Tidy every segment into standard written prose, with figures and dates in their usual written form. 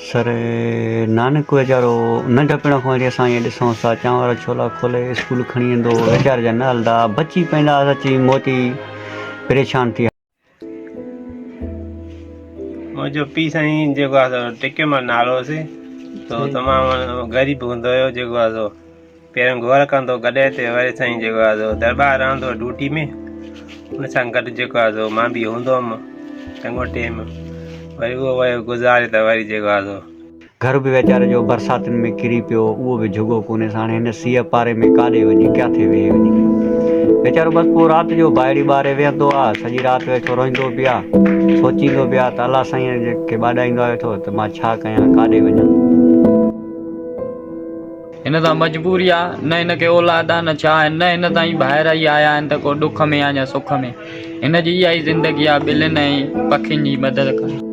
Sir Nanak वीचारो नंढपण खां वठी असां ईअं ॾिसूं था चांवर छोला खोले स्कूल खणी वेंदो वीचारे जा न हलंदा बची पवंदा अची मोती परेशान थी। मुंहिंजो पीउ साईं जेको आहे टिकेमल नालो हुओसीं तो तमामु ग़रीब हूंदो हुयो जेको आहे पहिरियों घोर कंदो गॾे ते वरी साईं जेको आहे दरबार रहंदो ड्यूटी में उन सां गॾु जेको आहे मां बि हूंदो हुअमि चङो टाइम वरी उहो वियो गुज़ारे त वरी जेको आहे घर बि वीचारे जो बरसातियुनि में किरी पियो उहो बि जुगो कोन्हे हाणे हिन सीउ पारे में काॾे वञे किथे वेही वञे वीचारो बसि पोइ राति जो ॿाहिरी ॿारे वेहंदो आहे सॼी राति वेठो रहंदो बि आहे सोचींदो बि आहे त अलाह साईं जेके ॿाॾाईंदो आहे वेठो त मां छा कयां काॾे वञां। हिन सां मजबूरी आहे न हिनखे औलाद आहे न छा आहे न हिन ताईं ॿाहिरि ई आया आहिनि त को ॾुख में या सुख में हिन जी इहा ई ज़िंदगी आहे ॿिलियुनि ऐं पखियुनि जी मदद कनि।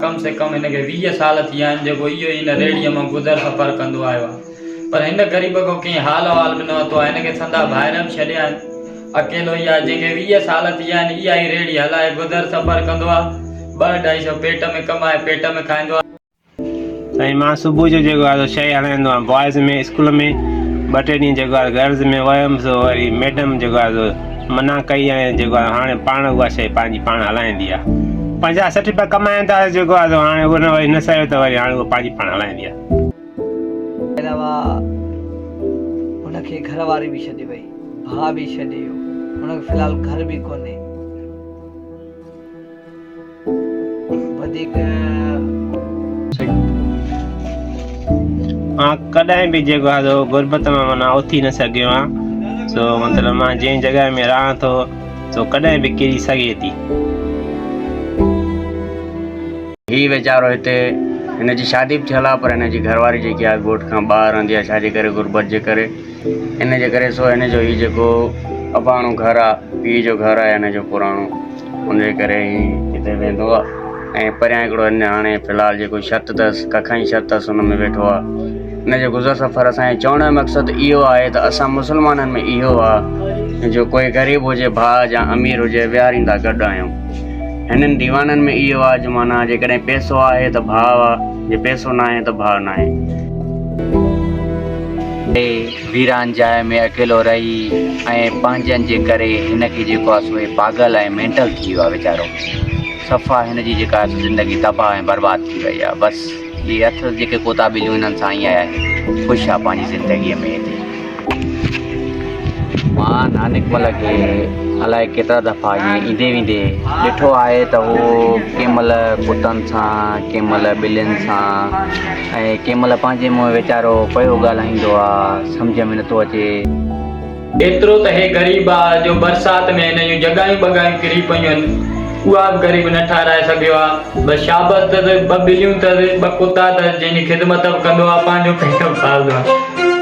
कम से कम हिनखे 20 साल थी विया आहिनि जेको इहो ई हिन रेड़ीअ मां गुज़र सफ़र कंदो आयो आहे पर हिन ग़रीब खां कंहिं हाल वाल बि न वरितो आहे हिनखे संदा ॿाहिरि बि छॾिया आहिनि अकेलो ई आहे जंहिंखे 20 साल थी विया आहिनि इहा ई रेड़ी हलाए गुज़र सफ़र कंदो आहे 2-250 पेट में कमाए पेट में खाईंदो आहे। साईं मां सुबुह जो जेको आहे शइ हलाईंदो आहियां बॉइज़ में स्कूल में 2-3 ॾींहं जेको आहे गर्ल्स में वियुमि सो वरी मैडम जेको आहे मना कई आहे जेको आहे हाणे पाण उहा शइ पंहिंजी पाण हलाईंदी आहे 50-60 रुपया कमाइनि था जेको आहे हाणे उन वरी न सहियो त वरी हाणे उहा पंहिंजी पाण हलाईंदी आहे। अलावा हुनखे घर वारी बि छॾे वई भाउ बि छॾे वियो हुनखे फ़िलहाल घर बि कोन्हे वधीक मां कॾहिं बि जेको आहे गुरबत मां माना उथी न सघियो आहियां सो मतिलबु मां जंहिं जॻह में रहां थो सो कॾहिं बि किरी सघे थी। ही वीचारो हिते हिन जी शादी बि थियल आहे पर हिन जी घरवारी जेकी आहे ॻोठ खां ॿाहिरि रहंदी आहे छाजे करे गुरबत जे करे इन जे करे सो हिन जो हीउ जेको अबाणो घरु आहे पीउ जो घरु आहे हिन जो पुराणो उनजे करे ही हिते वेंदो आहे ऐं परियां हिकिड़ो हिन हाणे फ़िलहाल जेको छत अथसि कखां जी छत अथसि हुन में वेठो आहे। हिन जो गुज़र सफ़र असांजे चवण जो मक़सदु इहो आहे त असां मुस्लमाननि में इहो आहे जो कोई ग़रीब हुजे भाउ या अमीर हुजे विहारींदा गॾु आहियूं। हिननि दीवाननि में इहो आहे जो माना जेकॾहिं पैसो आहे त भाउ आहे जे पैसो न आहे त भाउ न आहे। वीरान जाइ में अकेलो रही ऐं पंहिंजनि जे करे हिनखे जेको आहे सो पागल ऐं मेंटल थी वियो आहे वीचारो सफ़ा हिन जी जेका आहे ज़िंदगी तबाह ऐं बर्बाद थी वई आहे। बसि इहे हथ जेके कोताबिलियूं हिननि सां ईअं आहे ख़ुशि आहे पंहिंजी ज़िंदगीअ में हिते। मां नानक मल खे अलाए केतिरा दफ़ा ईअं ईंदे वेंदे ॾिठो आहे त उहो कंहिं महिल कुतनि सां कंहिं महिल ॿिलियुनि सां ऐं कंहिं महिल पंहिंजे मुंहुं वीचारो पियो ॻाल्हाईंदो आहे सम्झ में नथो अचे। एतिरो त हे ग़रीब आहे जो बरसाति में हिन जूं जॻहियूं बॻायूं किरी पियूं आहिनि उहा बि ग़रीब न ठाराए सघियो आहे। बसि शाबत अथसि 2 ॿिलियूं अथसि 2 कुता अथसि जंहिंजी ख़िदमत बि कंदो आहे पंहिंजो पेट बि पालंदो आहे।